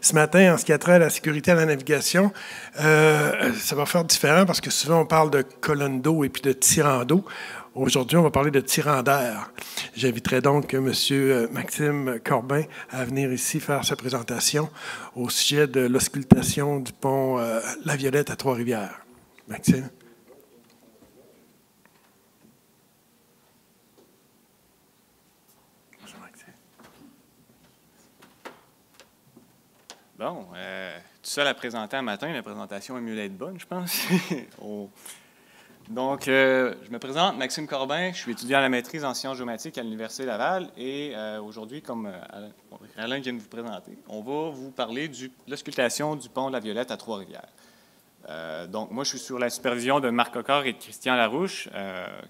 Ce matin, en ce qui a trait à la sécurité à la navigation, ça va faire différent parce que souvent on parle de colonne d'eau et puis de tirant d'eau. Aujourd'hui, on va parler de tirant d'air. J'inviterai donc M. Maxime Corbin à venir ici faire sa présentation au sujet de l'auscultation du pont La Violette à Trois-Rivières. Maxime. Bon, tout seul à présenter un matin, la présentation est mieux d'être bonne, je pense. Donc, je me présente, Maxime Corbin, je suis étudiant à la maîtrise en sciences géomatiques à l'Université Laval et aujourd'hui, comme Alain vient de vous présenter, on va vous parler de l'auscultation du pont de la Violette à Trois-Rivières. Donc, moi, je suis sur la supervision de Marc Coquart et de Christian Larouche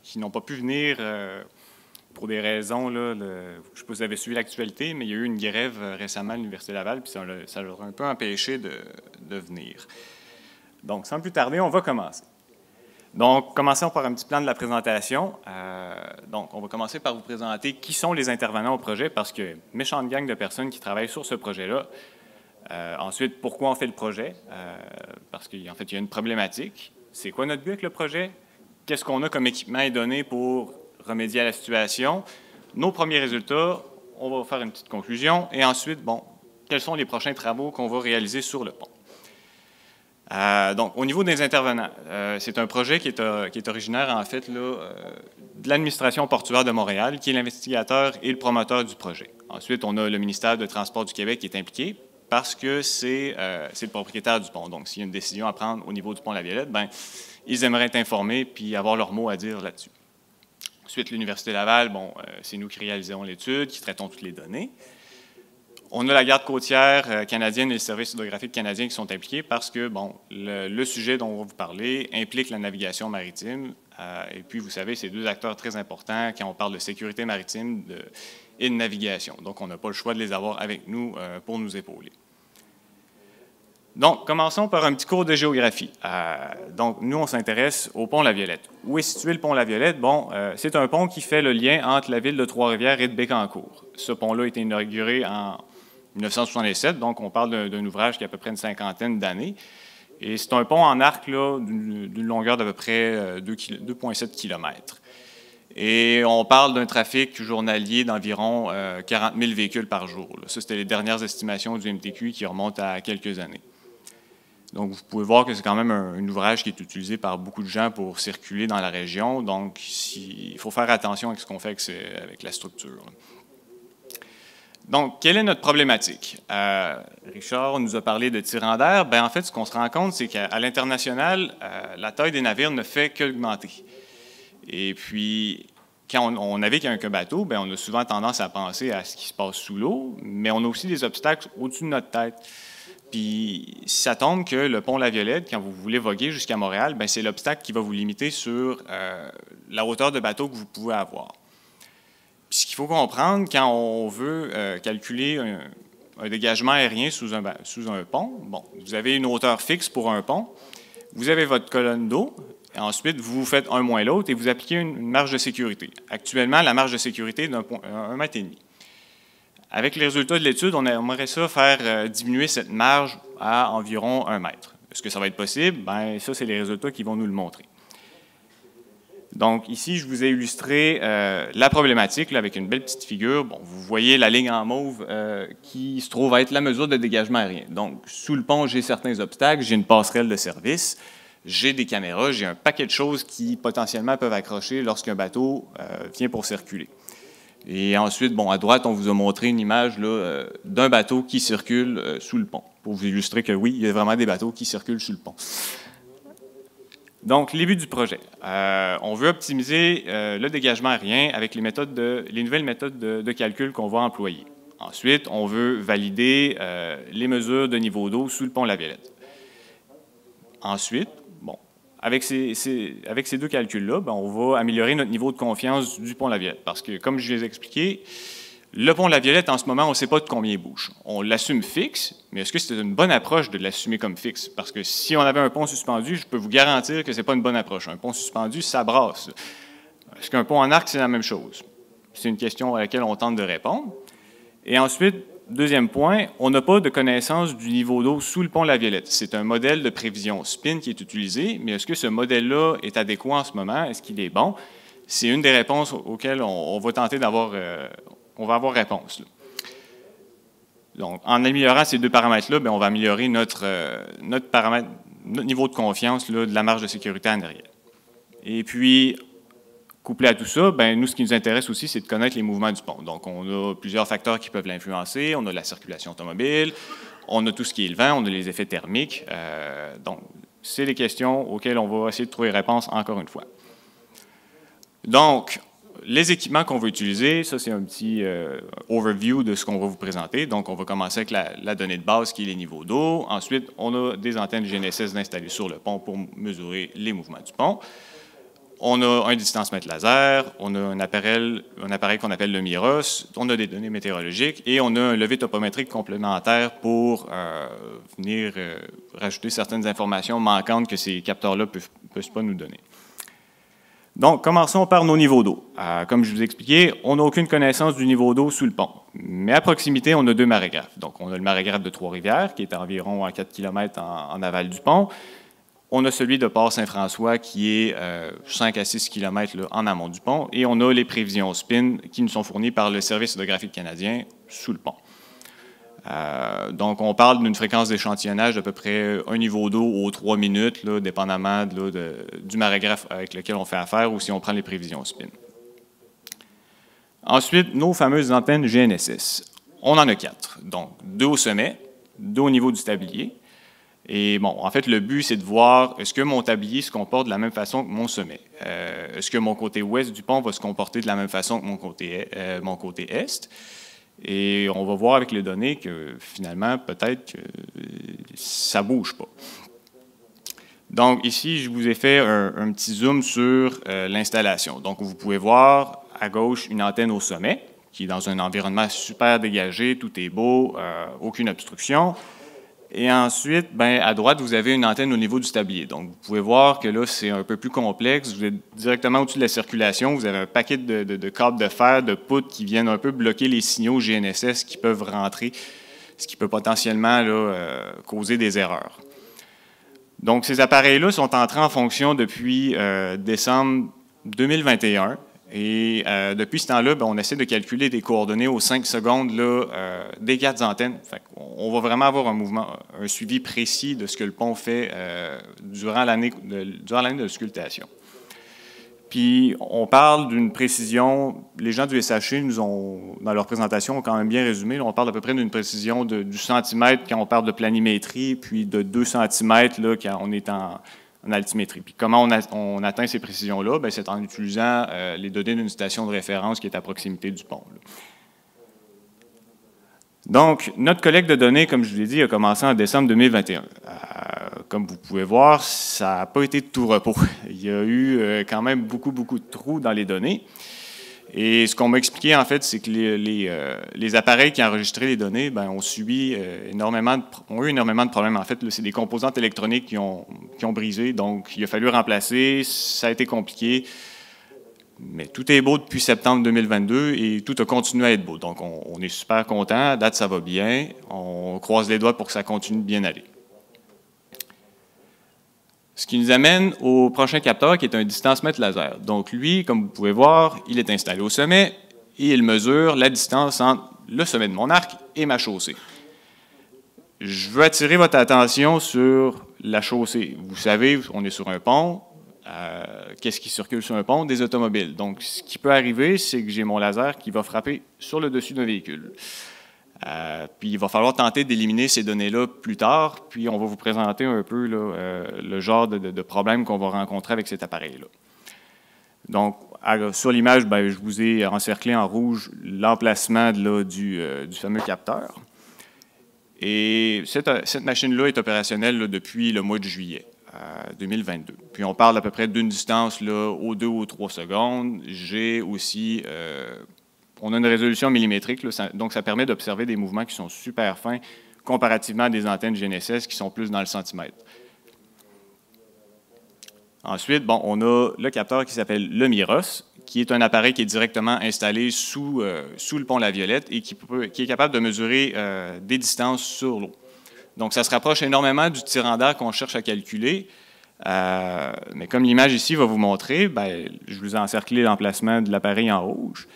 qui n'ont pas pu venir pour des raisons, là, je ne sais pas si vous avez suivi l'actualité, mais il y a eu une grève récemment à l'Université Laval, puis ça leur a un peu empêché de venir. Donc, sans plus tarder, on va commencer. Donc, commençons par un petit plan de la présentation. Donc, on va commencer par vous présenter qui sont les intervenants au projet, parce qu'il y a une méchante gang de personnes qui travaillent sur ce projet-là. Ensuite, pourquoi on fait le projet? Parce qu'en fait, il y a une problématique. C'est quoi notre but avec le projet? Qu'est-ce qu'on a comme équipement et données pour remédier à la situation? Nos premiers résultats, on va faire une petite conclusion. Et ensuite, bon, quels sont les prochains travaux qu'on va réaliser sur le pont? Donc, au niveau des intervenants, c'est un projet qui est originaire, en fait, là, de l'administration portuaire de Montréal, qui est l'investigateur et le promoteur du projet. Ensuite, on a le ministère des Transports du Québec qui est impliqué parce que c'est le propriétaire du pont. Donc, s'il y a une décision à prendre au niveau du pont La Violette, bien, ils aimeraient être informés puis avoir leur mot à dire là-dessus. Ensuite, l'Université Laval, bon, c'est nous qui réalisons l'étude, qui traitons toutes les données. On a la garde côtière canadienne et le service hydrographique canadien qui sont impliqués parce que, bon, le sujet dont on va vous parler implique la navigation maritime. Et puis, vous savez, c'est deux acteurs très importants quand on parle de sécurité maritime et de navigation. Donc, on n'a pas le choix de les avoir avec nous pour nous épauler. Donc, commençons par un petit cours de géographie. Donc, nous, on s'intéresse au pont La Violette. Où est situé le pont La Violette? Bon, c'est un pont qui fait le lien entre la ville de Trois-Rivières et de Bécancour. Ce pont-là a été inauguré en 1967, donc on parle d'un ouvrage qui a à peu près une cinquantaine d'années. Et c'est un pont en arc d'une longueur d'à peu près 2,7 km. Et on parle d'un trafic journalier d'environ 40 000 véhicules par jour. Là. Ça, c'était les dernières estimations du MTQ qui remontent à quelques années. Donc, vous pouvez voir que c'est quand même un ouvrage qui est utilisé par beaucoup de gens pour circuler dans la région. Donc, il faut faire attention à ce qu'on fait avec la structure. Là. Donc, quelle est notre problématique? Richard nous a parlé de tirant d'air. Bien, en fait, ce qu'on se rend compte, c'est qu'à l'international, la taille des navires ne fait qu'augmenter. Et puis, quand on navigue avec un bateau, bien, on a souvent tendance à penser à ce qui se passe sous l'eau, mais on a aussi des obstacles au-dessus de notre tête. Puis, ça tombe que le pont La Violette, quand vous voulez voguer jusqu'à Montréal, bien, c'est l'obstacle qui va vous limiter sur la hauteur de bateau que vous pouvez avoir. Puis, ce qu'il faut comprendre, quand on veut calculer un dégagement aérien sous un pont, bon, vous avez une hauteur fixe pour un pont, vous avez votre colonne d'eau, et ensuite, vous faites un moins l'autre et vous appliquez une marge de sécurité. Actuellement, la marge de sécurité est d'1,5 mètre. Avec les résultats de l'étude, on aimerait ça faire diminuer cette marge à environ 1 mètre. Est-ce que ça va être possible? Bien, ça, c'est les résultats qui vont nous le montrer. Donc, ici, je vous ai illustré la problématique là, avec une belle petite figure. Bon, vous voyez la ligne en mauve qui se trouve à être la mesure de dégagement aérien. Donc, sous le pont, j'ai certains obstacles, j'ai une passerelle de service, j'ai des caméras, j'ai un paquet de choses qui potentiellement peuvent accrocher lorsqu'un bateau vient pour circuler. Et ensuite, bon, à droite, on vous a montré une image d'un bateau qui circule sous le pont, pour vous illustrer que oui, il y a vraiment des bateaux qui circulent sous le pont. Donc, les buts du projet. On veut optimiser le dégagement aérien avec les nouvelles méthodes de calcul qu'on va employer. Ensuite, on veut valider les mesures de niveau d'eau sous le pont La Violette. Ensuite, bon, avec ces deux calculs-là, ben, on va améliorer notre niveau de confiance du pont La Violette. Parce que, comme je vous ai expliqué, le pont La Violette, en ce moment, on ne sait pas de combien il bouge. On l'assume fixe, mais est-ce que c'est une bonne approche de l'assumer comme fixe? Parce que si on avait un pont suspendu, je peux vous garantir que ce n'est pas une bonne approche. Un pont suspendu, ça brasse. Est-ce qu'un pont en arc, c'est la même chose? C'est une question à laquelle on tente de répondre. Et ensuite, Deuxième point, on n'a pas de connaissance du niveau d'eau sous le pont La Violette. C'est un modèle de prévision SPIN qui est utilisé, mais est-ce que ce modèle-là est adéquat en ce moment? Est-ce qu'il est bon? C'est une des réponses auxquelles on va tenter d'avoir on va avoir réponse. Là. Donc, en améliorant ces deux paramètres-là, on va améliorer notre niveau de confiance là, de la marge de sécurité en arrière. Et puis, couplé à tout ça, nous, ce qui nous intéresse aussi, c'est de connaître les mouvements du pont. Donc, on a plusieurs facteurs qui peuvent l'influencer. On a la circulation automobile, on a tout ce qui est le vent, on a les effets thermiques. Donc, c'est les questions auxquelles on va essayer de trouver réponse encore une fois. Donc, les équipements qu'on va utiliser, ça, c'est un petit overview de ce qu'on va vous présenter. Donc, on va commencer avec la donnée de base qui est les niveaux d'eau. Ensuite, on a des antennes GNSS installées sur le pont pour mesurer les mouvements du pont. On a un distancemètre laser, on a un appareil qu'on appelle le MIROS, on a des données météorologiques et on a un levier topométrique complémentaire pour venir rajouter certaines informations manquantes que ces capteurs-là ne peuvent pas nous donner. Donc, commençons par nos niveaux d'eau. Comme je vous ai expliqué, on n'a aucune connaissance du niveau d'eau sous le pont. Mais à proximité, on a deux marégraphes. Donc, on a le marégraphe de Trois-Rivières, qui est environ à 4 km en aval du pont. On a celui de Port-Saint-François, qui est 5 à 6 km là, en amont du pont. Et on a les prévisions SPIN qui nous sont fournies par le Service hydrographique canadien sous le pont. Donc, on parle d'une fréquence d'échantillonnage d'à peu près un niveau d'eau aux 3 minutes, là, dépendamment du marégraphe avec lequel on fait affaire ou si on prend les prévisions SPIN. Ensuite, nos fameuses antennes GNSS. On en a 4. Donc, 2 au sommet, 2 au niveau du tablier. Et bon, en fait, le but, c'est de voir est-ce que mon tablier se comporte de la même façon que mon sommet. Est-ce que mon côté ouest du pont va se comporter de la même façon que mon côté est. Et on va voir avec les données que finalement, peut-être que ça ne bouge pas. Donc ici, je vous ai fait un petit zoom sur l'installation. Donc vous pouvez voir à gauche une antenne au sommet, qui est dans un environnement super dégagé, tout est beau, aucune obstruction. Et ensuite, à droite, vous avez une antenne au niveau du tablier. Donc, vous pouvez voir que là, c'est un peu plus complexe. Vous êtes directement au-dessus de la circulation. Vous avez un paquet de câbles de fer, de poutres qui viennent un peu bloquer les signaux GNSS qui peuvent rentrer, ce qui peut potentiellement là, causer des erreurs. Donc, ces appareils-là sont entrés en fonction depuis décembre 2021. Et depuis ce temps-là, on essaie de calculer des coordonnées aux 5 secondes là, des 4 antennes. On va vraiment avoir un suivi précis de ce que le pont fait durant l'année de sculptation. Puis, on parle d'une précision, les gens du SHC, dans leur présentation, ont quand même bien résumé, on parle à peu près d'une précision du centimètre quand on parle de planimétrie, puis de 2 centimètres là, quand on est en altimétrie. Puis comment on atteint ces précisions-là? C'est en utilisant les données d'une station de référence qui est à proximité du pont. Là. Donc, notre collecte de données, comme je vous l'ai dit, a commencé en décembre 2021. Comme vous pouvez voir, ça n'a pas été de tout repos. Il y a eu quand même beaucoup de trous dans les données. Et ce qu'on m'a expliqué, en fait, c'est que les appareils qui enregistraient les données ont eu énormément de problèmes. En fait, c'est des composantes électroniques qui ont brisé, donc il a fallu remplacer. Ça a été compliqué. Mais tout est beau depuis septembre 2022 et tout a continué à être beau. Donc, on est super content. À date, ça va bien. On croise les doigts pour que ça continue de bien aller. Ce qui nous amène au prochain capteur qui est un distancemètre laser. Donc lui, comme vous pouvez voir, il est installé au sommet et il mesure la distance entre le sommet de mon arc et ma chaussée. Je veux attirer votre attention sur la chaussée. Vous savez, on est sur un pont. Qu'est-ce qui circule sur un pont? Des automobiles. Donc ce qui peut arriver, c'est que j'ai mon laser qui va frapper sur le dessus d'un véhicule. Puis il va falloir tenter d'éliminer ces données-là plus tard, puis on va vous présenter un peu là, le genre de problème qu'on va rencontrer avec cet appareil-là. Donc, sur l'image, je vous ai encerclé en rouge l'emplacement du fameux capteur. Et cette machine-là est opérationnelle là, depuis le mois de juillet 2022. Puis on parle à peu près d'une distance là, aux 2 ou 3 secondes. J'ai aussi... on a une résolution millimétrique, là, donc ça permet d'observer des mouvements qui sont super fins comparativement à des antennes GNSS qui sont plus dans le centimètre. Ensuite, on a le capteur qui s'appelle le MIROS, qui est un appareil qui est directement installé sous le pont La Violette et qui est capable de mesurer des distances sur l'eau. Donc, ça se rapproche énormément du tirant d'air qu'on cherche à calculer. Mais comme l'image ici va vous montrer, ben, je vous ai encerclé l'emplacement de l'appareil en rouge.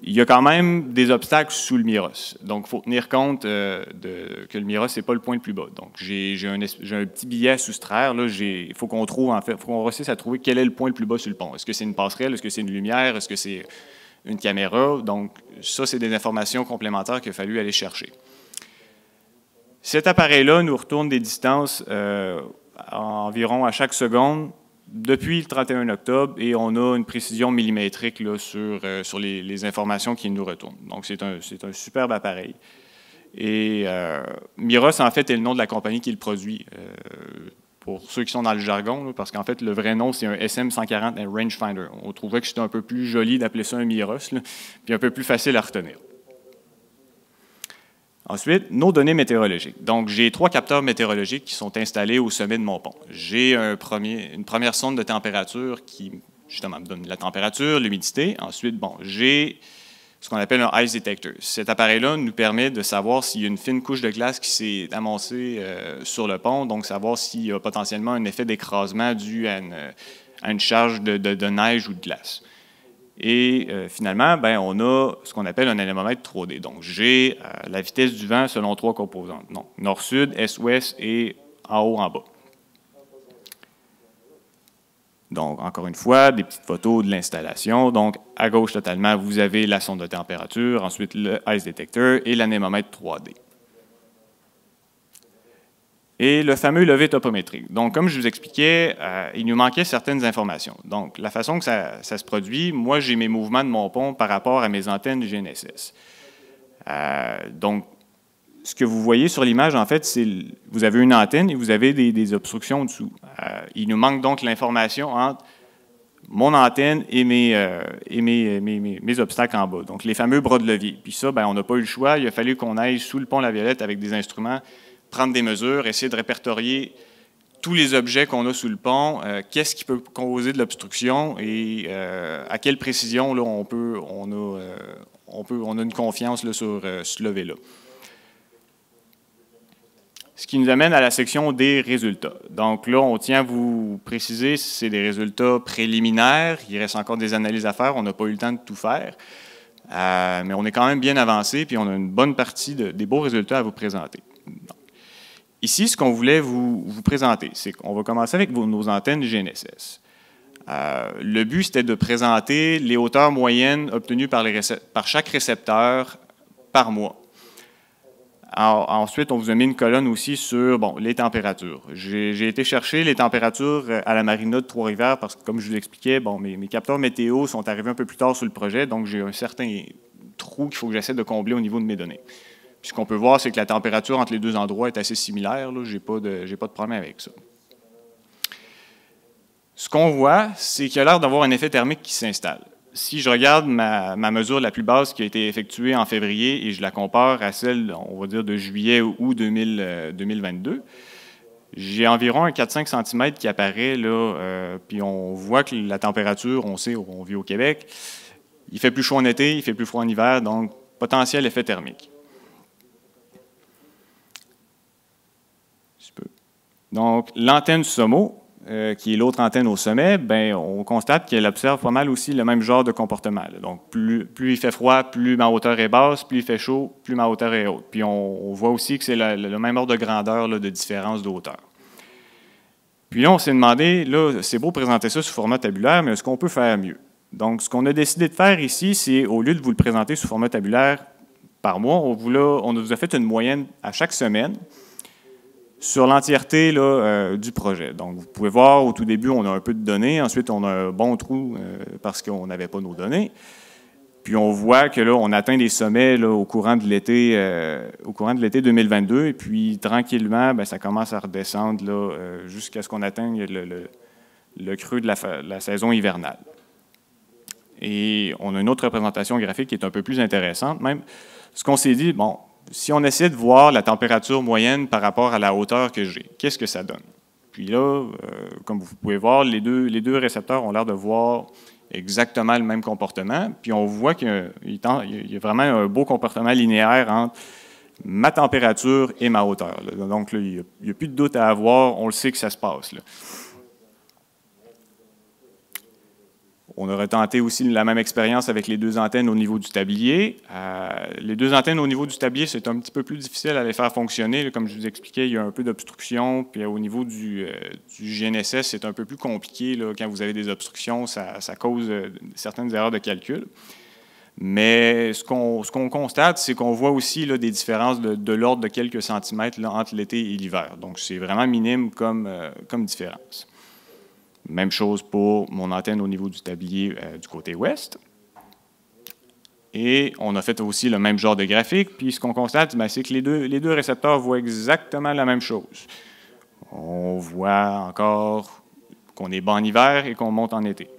Il y a quand même des obstacles sous le Miros. Donc, il faut tenir compte que le Miros, ce n'est pas le point le plus bas. Donc, j'ai un petit billet à soustraire. Il faut qu'on trouve, en fait, il faut qu'on réussisse à trouver quel est le point le plus bas sur le pont. Est-ce que c'est une passerelle? Est-ce que c'est une lumière? Est-ce que c'est une caméra? Donc, ça, c'est des informations complémentaires qu'il a fallu aller chercher. Cet appareil-là nous retourne des distances environ à chaque seconde depuis le 31 octobre et on a une précision millimétrique là, sur les informations qu'il nous retournent. Donc, c'est un superbe appareil. Et Miros, en fait, est le nom de la compagnie qui le produit, pour ceux qui sont dans le jargon, là, parce qu'en fait, le vrai nom, c'est un SM140 Rangefinder. On trouvait que c'était un peu plus joli d'appeler ça un Miros, là, puis un peu plus facile à retenir. Ensuite, nos données météorologiques. Donc, j'ai 3 capteurs météorologiques qui sont installés au sommet de mon pont. J'ai une première sonde de température qui, justement, me donne la température, l'humidité. Ensuite, bon, j'ai ce qu'on appelle un ice detector. Cet appareil-là nous permet de savoir s'il y a une fine couche de glace qui s'est amoncée sur le pont, donc savoir s'il y a potentiellement un effet d'écrasement dû à une charge de neige ou de glace. Et finalement, ben, on a ce qu'on appelle un anémomètre 3D. Donc, j'ai la vitesse du vent selon 3 composantes. Donc, nord-sud, est-ouest et en haut, en bas. Donc, encore une fois, des petites photos de l'installation. Donc, à gauche totalement, vous avez la sonde de température, ensuite le ice detector et l'anémomètre 3D. Et le fameux levé topométrique. Donc, comme je vous expliquais, il nous manquait certaines informations. Donc, la façon que ça se produit, moi, j'ai mes mouvements de mon pont par rapport à mes antennes GNSS. Donc, ce que vous voyez sur l'image, en fait, c'est vous avez une antenne et vous avez des obstructions en dessous. Il nous manque donc l'information entre mon antenne et mes obstacles en bas. Donc, les fameux bras de levier. Puis ça, ben, on n'a pas eu le choix. Il a fallu qu'on aille sous le pont La Violette avec des instruments, prendre des mesures, essayer de répertorier tous les objets qu'on a sous le pont, qu'est-ce qui peut causer de l'obstruction et à quelle précision là, on a une confiance là, sur ce levé-là. Ce qui nous amène à la section des résultats. Donc là, on tient à vous préciser, c'est des résultats préliminaires. Il reste encore des analyses à faire. On n'a pas eu le temps de tout faire. Mais on est quand même bien avancé, puis on a une bonne partie des beaux résultats à vous présenter. Donc, ici, ce qu'on voulait vous présenter, c'est qu'on va commencer avec nos antennes GNSS. Le but, c'était de présenter les hauteurs moyennes obtenues par chaque récepteur par mois. Alors, ensuite, on vous a mis une colonne aussi sur les températures. J'ai été chercher les températures à la marina de Trois-Rivières parce que, comme je vous l'expliquais, mes capteurs météo sont arrivés un peu plus tard sur le projet, donc j'ai un certain trou qu'il faut que j'essaie de combler au niveau de mes données. Puis ce qu'on peut voir, c'est que la température entre les deux endroits est assez similaire. Je n'ai pas de problème avec ça. Ce qu'on voit, c'est qu'il y a l'air d'avoir un effet thermique qui s'installe. Si je regarde ma mesure la plus basse qui a été effectuée en février et je la compare à celle, on va dire, de juillet ou août 2022, j'ai environ un 4-5 cm qui apparaît là, puis on voit que la température, on sait, on vit au Québec, il fait plus chaud en été, il fait plus froid en hiver, donc potentiel effet thermique. Donc, l'antenne SOMO, qui est l'autre antenne au sommet, ben, on constate qu'elle observe pas mal aussi le même genre de comportement. Là. Donc, plus il fait froid, plus ma hauteur est basse, plus il fait chaud, plus ma hauteur est haute. Puis, on voit aussi que c'est le même ordre de grandeur là, de différence de hauteur. Puis là, on s'est demandé, là, c'est beau présenter ça sous format tabulaire, mais est-ce qu'on peut faire mieux? Donc, ce qu'on a décidé de faire ici, c'est, au lieu de vous le présenter sous format tabulaire par mois, on vous a fait une moyenne à chaque semaine, sur l'entièreté du projet. Donc, vous pouvez voir, au tout début, on a un peu de données. Ensuite, on a un bon trou parce qu'on n'avait pas nos données. Puis, on voit que là, on atteint des sommets là, au courant de l'été 2022. Et puis, tranquillement, bien, ça commence à redescendre là, jusqu'à ce qu'on atteigne le creux de la saison hivernale. Et on a une autre représentation graphique qui est un peu plus intéressante. Même, ce qu'on s'est dit, bon, si on essaie de voir la température moyenne par rapport à la hauteur que j'ai, qu'est-ce que ça donne? Puis là, comme vous pouvez voir, les deux récepteurs ont l'air de voir exactement le même comportement. Puis on voit qu'il y a vraiment un beau comportement linéaire entre ma température et ma hauteur. Là. Donc, là, il n'y a plus de doute à avoir, on le sait que ça se passe. Là. On aurait tenté aussi la même expérience avec les deux antennes au niveau du tablier. Les deux antennes au niveau du tablier, c'est un petit peu plus difficile à les faire fonctionner. Là, comme je vous expliquais, il y a un peu d'obstruction. Puis au niveau du GNSS, c'est un peu plus compliqué. Là, quand vous avez des obstructions, ça cause certaines erreurs de calcul. Mais ce qu'on constate, c'est qu'on voit aussi là, des différences de l'ordre de quelques centimètres là, entre l'été et l'hiver. Donc, c'est vraiment minime comme différence. Même chose pour mon antenne au niveau du tablier du côté ouest. Et on a fait aussi le même genre de graphique. Puis ce qu'on constate, c'est que les deux récepteurs voient exactement la même chose. On voit encore qu'on est bas en hiver et qu'on monte en été.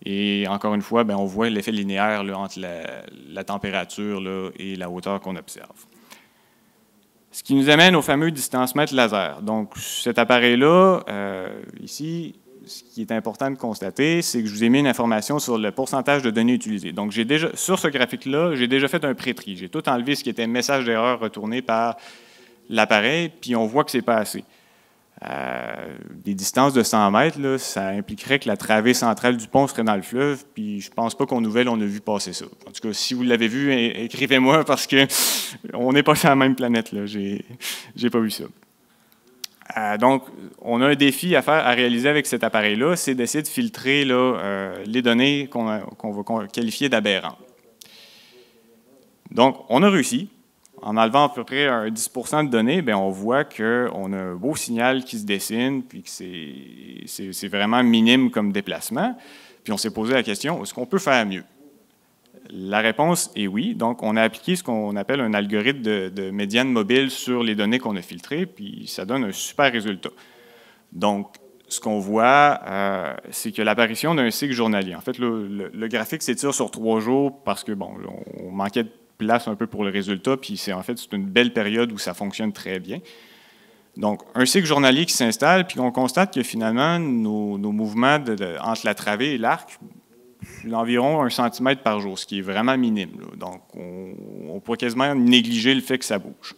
Et encore une fois, on voit l'effet linéaire là, entre la température là, et la hauteur qu'on observe. Ce qui nous amène au fameux distancemètre laser. Donc, cet appareil-là, ici, ce qui est important de constater, c'est que je vous ai mis une information sur le pourcentage de données utilisées. Donc, sur ce graphique-là, j'ai déjà fait un pré-tri. J'ai tout enlevé ce qui était message d'erreur retourné par l'appareil, puis on voit que ce n'est pas assez. Des distances de 100 mètres, là, ça impliquerait que la travée centrale du pont serait dans le fleuve, puis je ne pense pas qu'aux nouvelles, on a vu passer ça. En tout cas, si vous l'avez vu, écrivez-moi, parce qu'on n'est pas sur la même planète. Je n'ai pas vu ça. Donc, on a un défi à réaliser avec cet appareil-là, c'est d'essayer de filtrer là, les données qu'on va qualifier d'aberrantes. Donc, on a réussi. En enlevant à peu près 10% de données, on voit qu'on a un beau signal qui se dessine, puis que c'est vraiment minime comme déplacement. Puis on s'est posé la question, est-ce qu'on peut faire mieux? La réponse est oui. Donc, on a appliqué ce qu'on appelle un algorithme de médiane mobile sur les données qu'on a filtrées, puis ça donne un super résultat. Donc, ce qu'on voit, c'est que l'apparition d'un cycle journalier. En fait, le graphique s'étire sur 3 jours parce que, on manquait de place un peu pour le résultat, puis c'est une belle période où ça fonctionne très bien. Donc, un cycle journalier qui s'installe, puis on constate que finalement, nos mouvements entre la travée et l'arc, c'est d'environ 1 centimètre par jour, ce qui est vraiment minime. Là. Donc, on pourrait quasiment négliger le fait que ça bouge.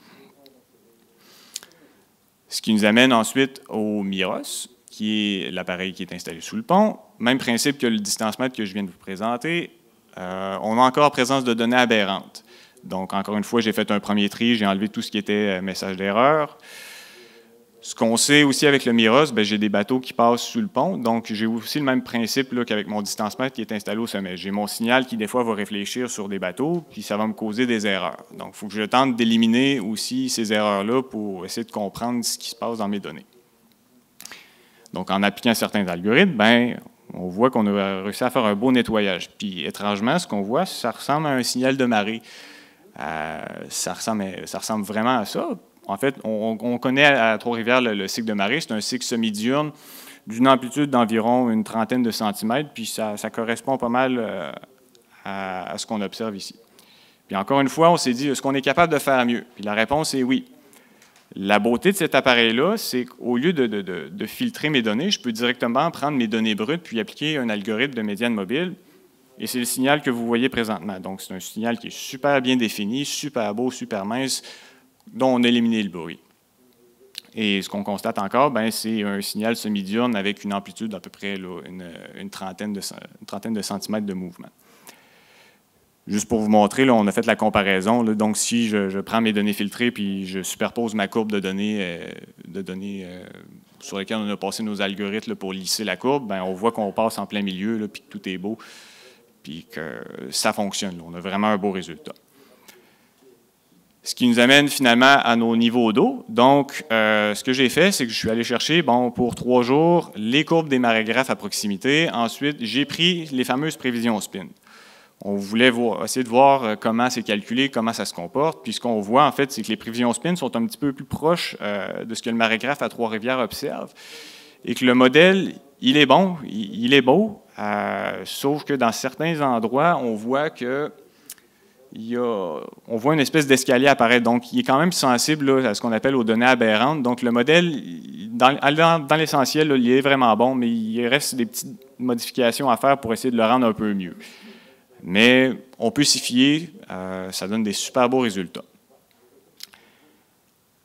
Ce qui nous amène ensuite au MIROS, qui est l'appareil qui est installé sous le pont. Même principe que le distancemètre que je viens de vous présenter. On a encore présence de données aberrantes. Donc, encore une fois, j'ai fait un premier tri, j'ai enlevé tout ce qui était message d'erreur. Ce qu'on sait aussi avec le MIROS, j'ai des bateaux qui passent sous le pont, donc j'ai aussi le même principe qu'avec mon distancemètre qui est installé au sommet. J'ai mon signal qui, des fois, va réfléchir sur des bateaux, puis ça va me causer des erreurs. Donc, il faut que je tente d'éliminer aussi ces erreurs-là pour essayer de comprendre ce qui se passe dans mes données. Donc, en appliquant certains algorithmes, on voit qu'on a réussi à faire un beau nettoyage. Puis, étrangement, ce qu'on voit, ça ressemble à un signal de marée. Ça ressemble vraiment à ça. En fait, on connaît à Trois-Rivières le cycle de marée. C'est un cycle semi-diurne d'une amplitude d'environ une trentaine de centimètres, puis ça correspond pas mal à ce qu'on observe ici. Puis encore une fois, on s'est dit, est-ce qu'on est capable de faire mieux? Puis la réponse est oui. La beauté de cet appareil-là, c'est qu'au lieu de filtrer mes données, je peux directement prendre mes données brutes puis appliquer un algorithme de médiane mobile. Et c'est le signal que vous voyez présentement. Donc, c'est un signal qui est super bien défini, super beau, super mince, dont on a éliminé le bruit. Et ce qu'on constate encore, c'est un signal semi-diurne avec une amplitude d'à peu près là, une trentaine de centimètres de mouvement. Juste pour vous montrer, là, on a fait la comparaison. Là, donc, si je prends mes données filtrées puis je superpose ma courbe de données sur lesquelles on a passé nos algorithmes là, pour lisser la courbe, on voit qu'on passe en plein milieu là, puis que tout est beau, puis que ça fonctionne. Là. On a vraiment un beau résultat. Ce qui nous amène finalement à nos niveaux d'eau. Donc, ce que j'ai fait, c'est que je suis allé chercher, pour 3 jours, les courbes des marégraphes à proximité. Ensuite, j'ai pris les fameuses prévisions spin. On voulait essayer de voir comment c'est calculé, comment ça se comporte. Puis ce qu'on voit, en fait, c'est que les prévisions spin sont un petit peu plus proches de ce que le marégraphe à Trois-Rivières observe. Et que le modèle, il est bon, il est beau, sauf que dans certains endroits, on voit on voit une espèce d'escalier apparaître. Donc, il est quand même sensible là, à ce qu'on appelle aux données aberrantes. Donc, le modèle, dans l'essentiel, il est vraiment bon, mais il reste des modifications à faire pour essayer de le rendre un peu mieux. Mais on peut s'y fier, ça donne des super beaux résultats.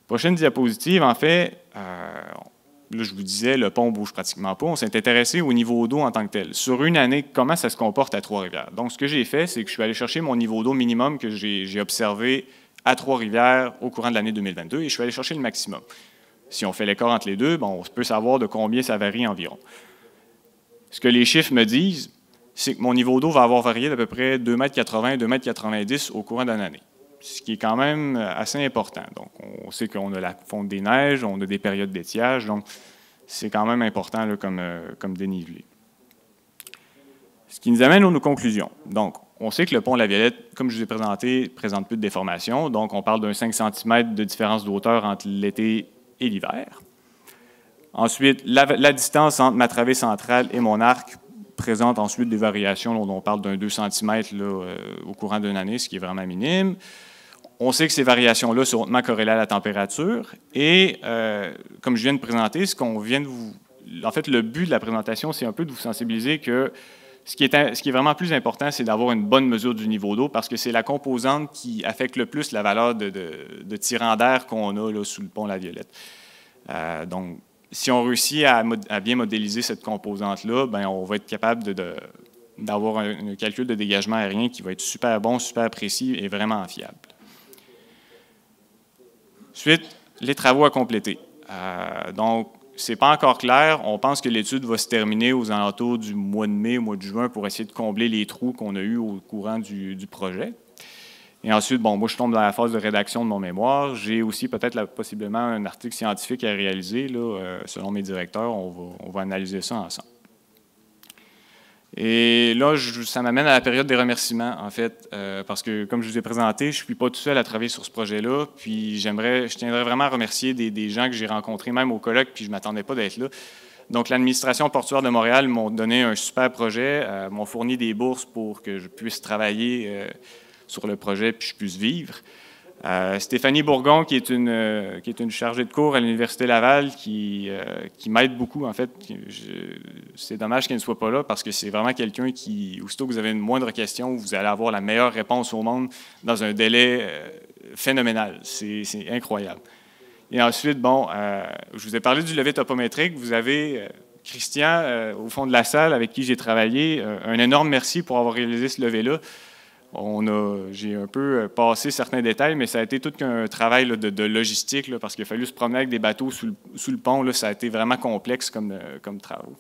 Prochaine diapositive, en fait, là je vous disais, le pont ne bouge pratiquement pas. On s'est intéressé au niveau d'eau en tant que tel. Sur une année, comment ça se comporte à Trois-Rivières? Donc, ce que j'ai fait, c'est que je suis allé chercher mon niveau d'eau minimum que j'ai observé à Trois-Rivières au courant de l'année 2022 et je suis allé chercher le maximum. Si on fait l'écart entre les deux, bon, on peut savoir de combien ça varie environ. Ce que les chiffres me disent, c'est que mon niveau d'eau va avoir varié d'à peu près 2,80 m, 2,90 m au courant d'une année, ce qui est quand même assez important. Donc, on sait qu'on a la fonte des neiges, on a des périodes d'étiage, donc c'est quand même important là, comme dénivelé. Ce qui nous amène à nos conclusions. Donc, on sait que le pont La Violette, comme je vous ai présenté, présente peu de déformation. Donc, on parle d'un 5 cm de différence de hauteur entre l'été et l'hiver. Ensuite, la distance entre ma travée centrale et mon arc présente ensuite des variations dont on parle d'un 2 cm là, au courant d'une année, ce qui est vraiment minime. On sait que ces variations-là sont hautement corrélées à la température. Et comme je viens de présenter, en fait, le but de la présentation, c'est un peu de vous sensibiliser que ce qui est vraiment plus important, c'est d'avoir une bonne mesure du niveau d'eau parce que c'est la composante qui affecte le plus la valeur de tirant d'air qu'on a là, sous le pont La Violette. Donc, si on réussit à bien modéliser cette composante-là, ben, on va être capable d'avoir un calcul de dégagement aérien qui va être super bon, super précis et vraiment fiable. Ensuite, les travaux à compléter. Donc, ce n'est pas encore clair. On pense que l'étude va se terminer aux alentours du mois de mai, au mois de juin, pour essayer de combler les trous qu'on a eus au courant du projet. Et ensuite, bon, moi, je tombe dans la phase de rédaction de mon mémoire. J'ai aussi peut-être possiblement un article scientifique à réaliser. Là, selon mes directeurs, on va analyser ça ensemble. Et là, ça m'amène à la période des remerciements, en fait, parce que, comme je vous ai présenté, je ne suis pas tout seul à travailler sur ce projet-là, puis je tiendrais vraiment à remercier des gens que j'ai rencontrés, même au colloque, puis je ne m'attendais pas d'être là. Donc, l'administration portuaire de Montréal m'ont donné un super projet, m'ont fourni des bourses pour que je puisse travailler sur le projet, puis je puisse vivre. Stéphanie Bourgon, qui est une chargée de cours à l'Université Laval, qui m'aide beaucoup, en fait. C'est dommage qu'elle ne soit pas là, parce que c'est vraiment quelqu'un qui, aussitôt que vous avez une moindre question, vous allez avoir la meilleure réponse au monde dans un délai phénoménal. C'est incroyable. Et ensuite, bon, je vous ai parlé du levé topométrique. Vous avez Christian, au fond de la salle, avec qui j'ai travaillé. Un énorme merci pour avoir réalisé ce levé-là. J'ai un peu passé certains détails, mais ça a été tout un travail là, de logistique, là, parce qu'il a fallu se promener avec des bateaux sous le pont. Là, ça a été vraiment complexe comme travaux.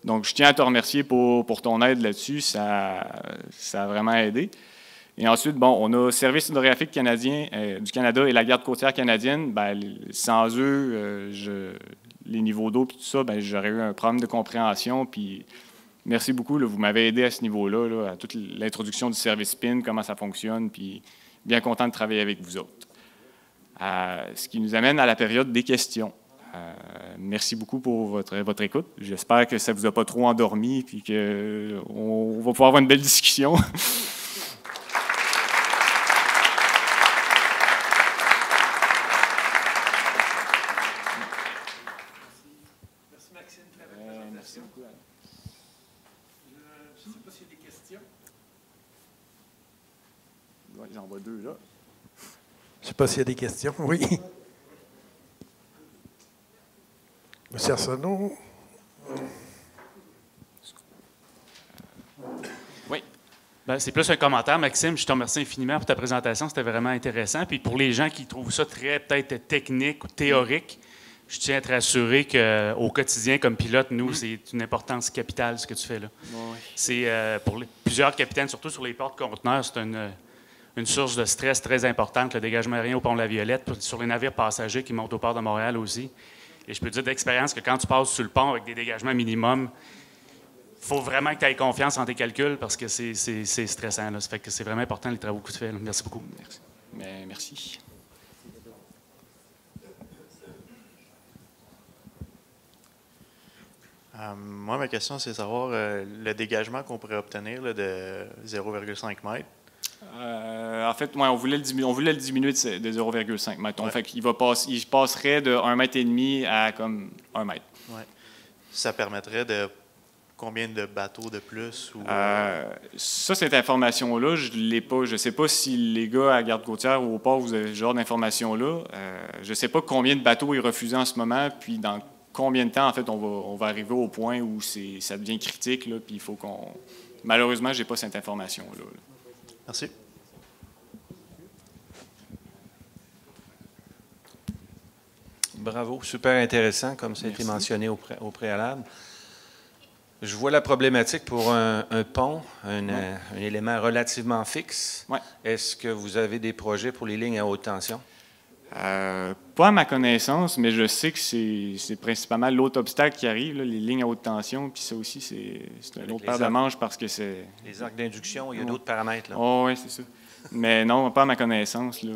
Donc, je tiens à te remercier pour ton aide là-dessus. Ça a vraiment aidé. Et ensuite, bon, on a Service hydrographique canadien du Canada et la Garde côtière canadienne. Ben, sans eux, les niveaux d'eau et tout ça, ben, j'aurais eu un problème de compréhension. Puis, merci beaucoup. Là, vous m'avez aidé à ce niveau-là, là, à toute l'introduction du service PIN, comment ça fonctionne. Puis, bien content de travailler avec vous autres. Ce qui nous amène à la période des questions. Merci beaucoup pour votre écoute. J'espère que ça ne vous a pas trop endormi et qu'on va pouvoir avoir une belle discussion. J'en vois deux, là. Je ne sais pas s'il y a des questions. Oui. Monsieur Arsenault. Oui. Ben, c'est plus un commentaire, Maxime. Je te remercie infiniment pour ta présentation. C'était vraiment intéressant. Puis pour les gens qui trouvent ça très peut-être technique ou théorique, je tiens à te rassurer qu'au quotidien, comme pilote, nous, c'est une importance capitale ce que tu fais là. Oui. C'est pour plusieurs capitaines, surtout sur les porte-conteneurs, c'est une source de stress très importante, le dégagement aérien au pont de la Violette, sur les navires passagers qui montent au port de Montréal aussi. Et je peux te dire d'expérience que quand tu passes sur le pont avec des dégagements minimums, il faut vraiment que tu aies confiance en tes calculs parce que c'est stressant. Là. Ça fait que c'est vraiment important les travaux que tu fais. Là. Merci beaucoup. Merci. Merci. Moi, ma question, c'est de savoir le dégagement qu'on pourrait obtenir là, de 0,5 m. En fait, ouais, on voulait le diminuer de 0,5 m. Ouais. Fait qu'il il passerait de 1,5 m à comme 1 m. Ouais. Ça permettrait de combien de bateaux de plus? Ou, ça, cette information-là, je ne l'ai pas. Je ne sais pas si les gars à Garde-Côtière ou au port, vous avez ce genre d'informations-là. Je ne sais pas combien de bateaux est refusé en ce moment, puis dans combien de temps, en fait, on va arriver au point où ça devient critique, là, puis il faut qu'on... Malheureusement, je n'ai pas cette information-là. Merci. Bravo, super intéressant, comme ça a été mentionné au préalable. Je vois la problématique pour un pont, un élément relativement fixe. Ouais. Est-ce que vous avez des projets pour les lignes à haute tension? Pas à ma connaissance, mais je sais que c'est principalement l'autre obstacle qui arrive, là, les lignes à haute tension, puis ça aussi, c'est un autre paire de manches parce que c'est... Les arcs d'induction, il y a d'autres paramètres. Oh, oui, c'est ça. Mais non, pas à ma connaissance. Là,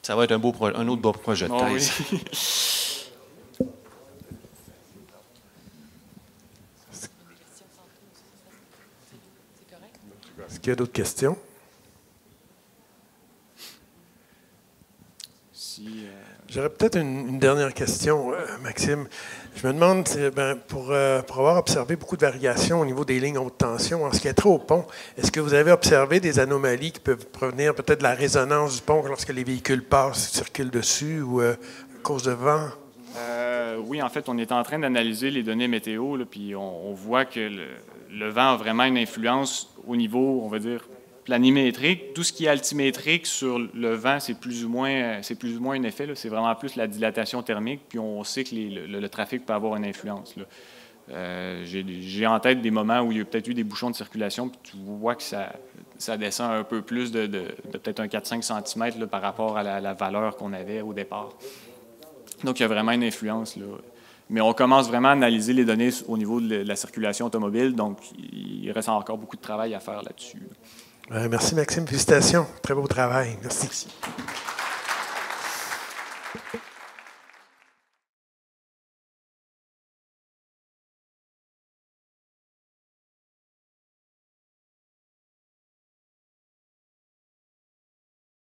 Ça va être un autre beau projet de thèse. Oui. Est-ce qu'il y a d'autres questions? J'aurais peut-être une dernière question, Maxime. Je me demande, pour avoir observé beaucoup de variations au niveau des lignes haute tension, en ce qui est trop au pont, est-ce que vous avez observé des anomalies qui peuvent provenir peut-être de la résonance du pont lorsque les véhicules passent, circulent dessus ou à cause de vent? Oui, en fait, on est en train d'analyser les données météo, là, puis on voit que le vent a vraiment une influence au niveau, on va dire, planimétrique. Tout ce qui est altimétrique sur le vent, c'est plus ou moins un effet. C'est vraiment plus la dilatation thermique, puis on sait que le trafic peut avoir une influence. J'ai en tête des moments où il y a peut-être eu des bouchons de circulation, puis tu vois que ça descend un peu plus de peut-être un 4-5 cm là, par rapport à la valeur qu'on avait au départ. Donc, il y a vraiment une influence, là. Mais on commence vraiment à analyser les données au niveau de la circulation automobile, donc il reste encore beaucoup de travail à faire là-dessus. Merci, Maxime. Félicitations. Très beau travail. Merci.